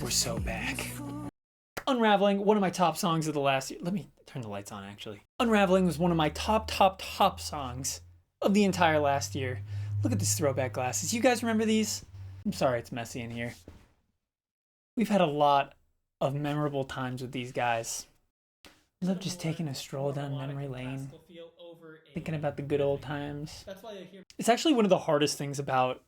We're so back. Unravelling, one of my top songs of the last year. Let me turn the lights on, actually. Unravelling was one of my top songs of the entire last year. Look at these throwback glasses. You guys remember these? I'm sorry it's messy in here. We've had a lot of memorable times with these guys. I love just taking a stroll down memory lane, thinking about the good old times. It's actually one of the hardest things about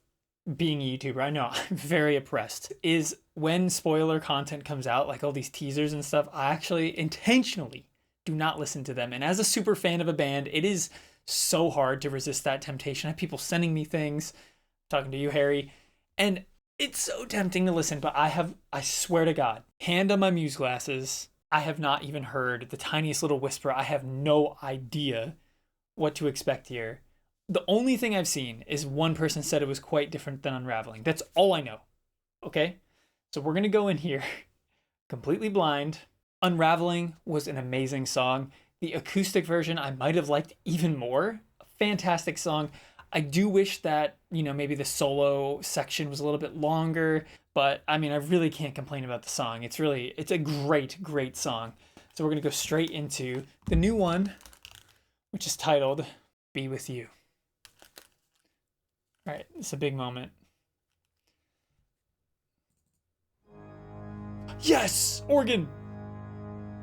being a YouTuber, I know, I'm very oppressed, is when spoiler content comes out, like all these teasers and stuff, I actually intentionally do not listen to them. And as a super fan of a band, it is so hard to resist that temptation. I have people sending me things, talking to you, Harry, and it's so tempting to listen, but I swear to God, hand on my Muse glasses, I have not even heard the tiniest little whisper. I have no idea what to expect here. The only thing I've seen is one person said it was quite different than Unravelling. That's all I know. Okay? So we're going to go in here completely blind. Unravelling was an amazing song. The acoustic version I might have liked even more. A fantastic song. I do wish that, maybe the solo section was a little bit longer, but I mean, I really can't complain about the song. It's a great, great song. So we're going to go straight into the new one, which is titled Be With You. All right, it's a big moment. Yes! Organ!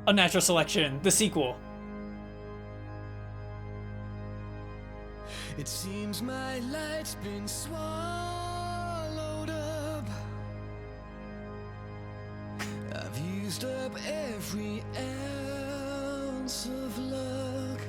Unnatural Selection, the sequel. It seems my light's been swallowed up. I've used up every ounce of luck.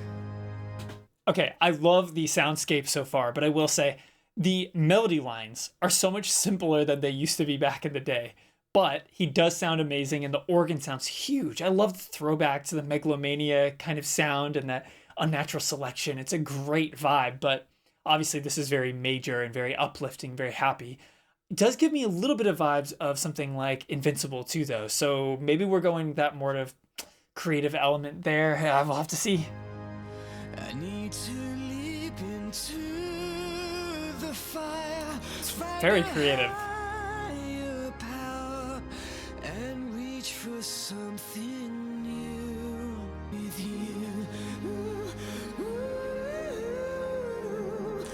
Okay, I love the soundscape so far, but I will say, the melody lines are so much simpler than they used to be back in the day, but he does sound amazing and the organ sounds huge. I love the throwback to the Megalomania kind of sound and that Unnatural Selection. It's a great vibe, but obviously this is very major and very uplifting, very happy. It does give me a little bit of vibes of something like Invincible too, though, so maybe we're going that more of creative element there. I will have to see. I need to leap into the fire, very creative. Power, and reach for something new with you.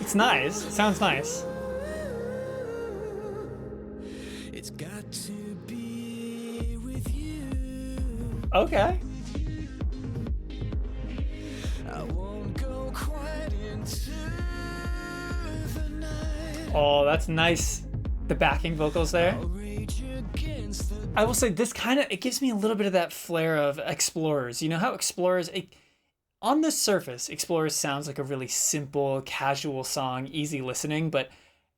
It's nice. It sounds nice. It's got to be with you. Okay. I won't go quite into the night. Oh, that's nice. The backing vocals there. I will say this it gives me a little bit of that flair of Explorers. You know how Explorers, on the surface, Explorers sounds like a really simple, casual song, easy listening, but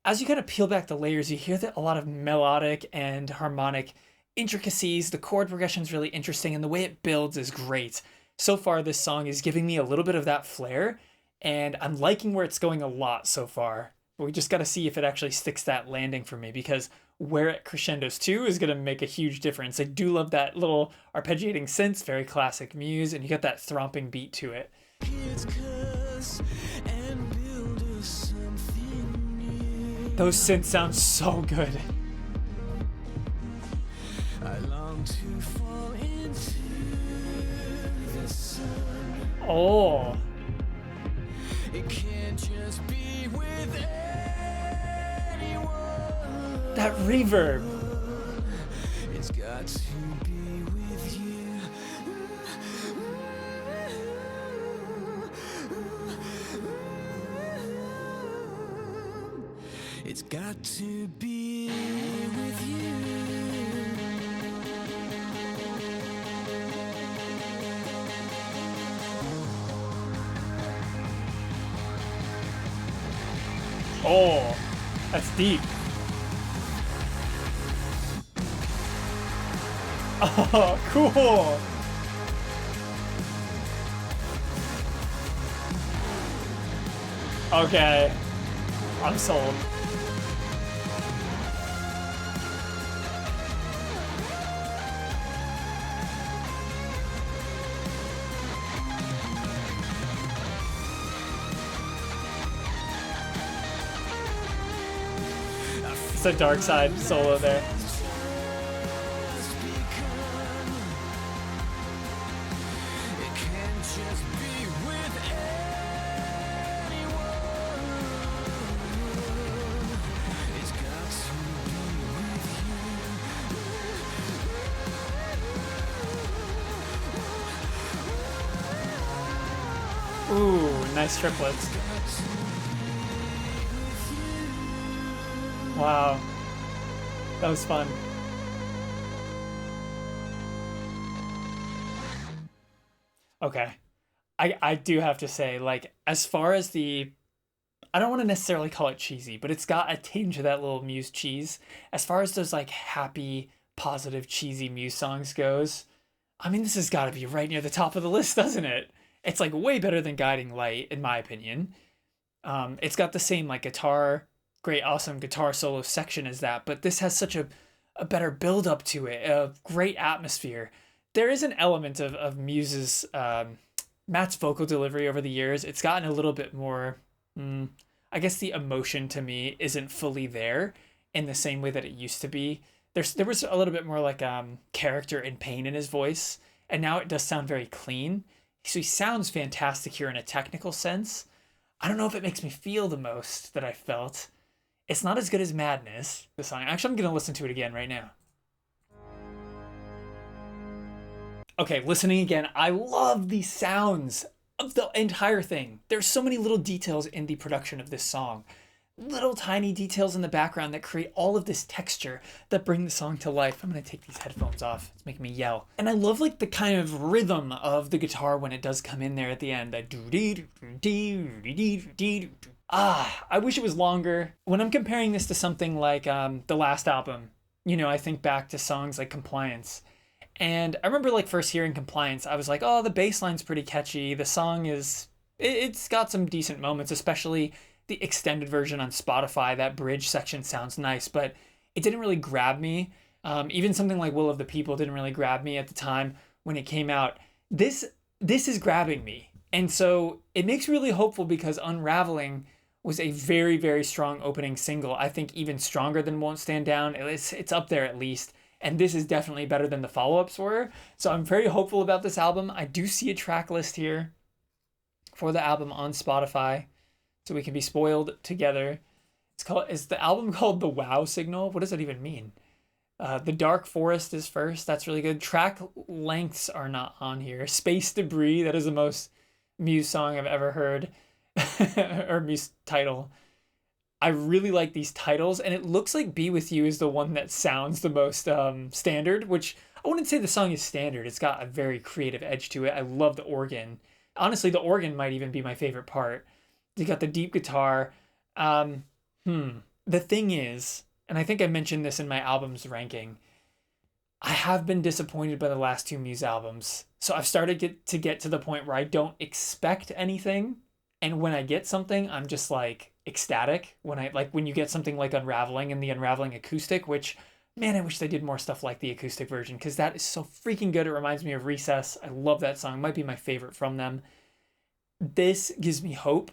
as you kind of peel back the layers, you hear that a lot of melodic and harmonic intricacies. The chord progression is really interesting, and the way it builds is great. So far, this song is giving me a little bit of that flair, and I'm liking where it's going a lot so far. But we just got to see if it actually sticks that landing for me, because where it crescendos to is going to make a huge difference. I do love that little arpeggiating synth, very classic Muse, and you got that thromping beat to it. Those synths sound so good. I long to fall into the sun. Oh. It can't just be with anyone. That reverb. It's got to be with you. It's got to be with you. Oh, that's deep. Oh, cool. Okay, I'm sold. It's a dark side solo there. Ooh, nice triplets. Wow. That was fun. Okay. I do have to say, like, as far as I don't want to necessarily call it cheesy, but it's got a tinge of that little Muse cheese. As far as those, like, happy, positive, cheesy Muse songs goes, I mean, this has got to be right near the top of the list, doesn't it? It's, like, way better than Guiding Light, in my opinion. It's got the same, like, great, awesome guitar solo section as that, but this has such a better build up to it, a great atmosphere. There is an element of Muse's, Matt's vocal delivery over the years. It's gotten a little bit more, I guess the emotion to me isn't fully there in the same way that it used to be. There was a little bit more like character and pain in his voice, and now it does sound very clean. So he sounds fantastic here in a technical sense. I don't know if it makes me feel the most that I felt. It's not as good as Madness, the song. Actually, I'm going to listen to it again right now. Okay, listening again, I love the sounds of the entire thing. There's so many little details in the production of this song. Little tiny details in the background that create all of this texture that bring the song to life. I'm going to take these headphones off. It's making me yell. And I love like the kind of rhythm of the guitar when it does come in there at the end. That I wish it was longer. When I'm comparing this to something like the last album, you know, I think back to songs like Compliance. And I remember like first hearing Compliance, I was like, oh, the bass line's pretty catchy. The song it's got some decent moments, especially the extended version on Spotify. That bridge section sounds nice, but it didn't really grab me. Even something like Will of the People didn't really grab me at the time when it came out. This is grabbing me. And so it makes me really hopeful because Unravelling was a very, very strong opening single. I think even stronger than Won't Stand Down. It's up there at least. And this is definitely better than the follow-ups were. So I'm very hopeful about this album. I do see a track list here for the album on Spotify, so we can be spoiled together. Is the album called The Wow Signal? What does that even mean? The Dark Forest is first. That's really good. Track lengths are not on here. Space Debris, that is the most Muse song I've ever heard. Or Muse title. I really like these titles, and it looks like Be With You is the one that sounds the most standard, which I wouldn't say the song is standard. It's got a very creative edge to it. I love the organ. Honestly, the organ might even be my favorite part. You got the deep guitar. The thing is, and I think I mentioned this in my albums ranking, I have been disappointed by the last two Muse albums. So I've started to get to the point where I don't expect anything. And when I get something, I'm just like ecstatic. When you get something like Unravelling and the Unravelling acoustic, which, man, I wish they did more stuff like the acoustic version because that is so freaking good. It reminds me of Recess. I love that song. It might be my favorite from them. This gives me hope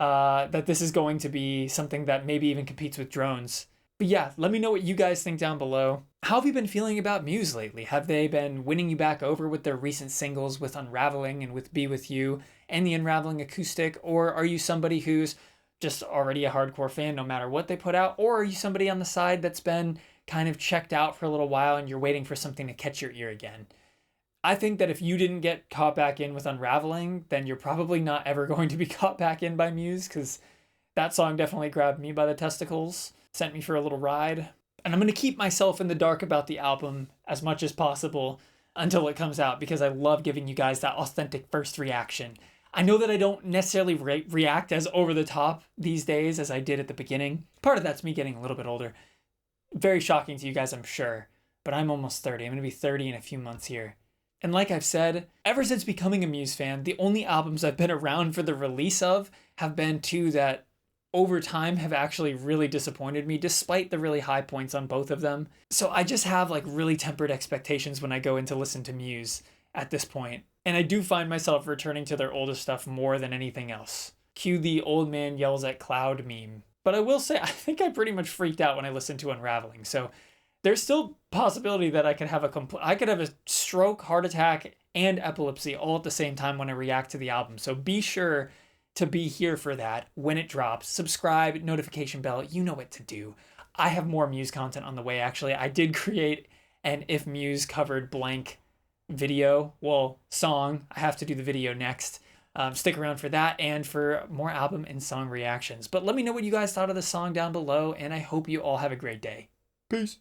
that this is going to be something that maybe even competes with Drones. But yeah, let me know what you guys think down below. How have you been feeling about Muse lately? Have they been winning you back over with their recent singles with Unravelling and with Be With You and the Unravelling acoustic? Or are you somebody who's just already a hardcore fan no matter what they put out? Or are you somebody on the side that's been kind of checked out for a little while and you're waiting for something to catch your ear again? I think that if you didn't get caught back in with Unravelling, then you're probably not ever going to be caught back in by Muse, because that song definitely grabbed me by the testicles, sent me for a little ride. And I'm going to keep myself in the dark about the album as much as possible until it comes out, because I love giving you guys that authentic first reaction. I know that I don't necessarily react as over the top these days as I did at the beginning. Part of that's me getting a little bit older. Very shocking to you guys, I'm sure, but I'm almost 30. I'm going to be 30 in a few months here. And like I've said, ever since becoming a Muse fan, the only albums I've been around for the release of have been two that over time have actually really disappointed me, despite the really high points on both of them. So I just have like really tempered expectations when I go in to listen to Muse at this point. And I do find myself returning to their older stuff more than anything else. Cue the old man yells at cloud meme. But I will say, I think I pretty much freaked out when I listened to Unravelling. So there's still possibility that I could have a stroke, heart attack, and epilepsy all at the same time when I react to the album. So be sure to be here for that when it drops. Subscribe, notification bell, you know what to do. I have more Muse content on the way, actually. I did create an If Muse Covered Blank video, song. I have to do the video next. Stick around for that and for more album and song reactions. But let me know what you guys thought of the song down below, and I hope you all have a great day. Peace.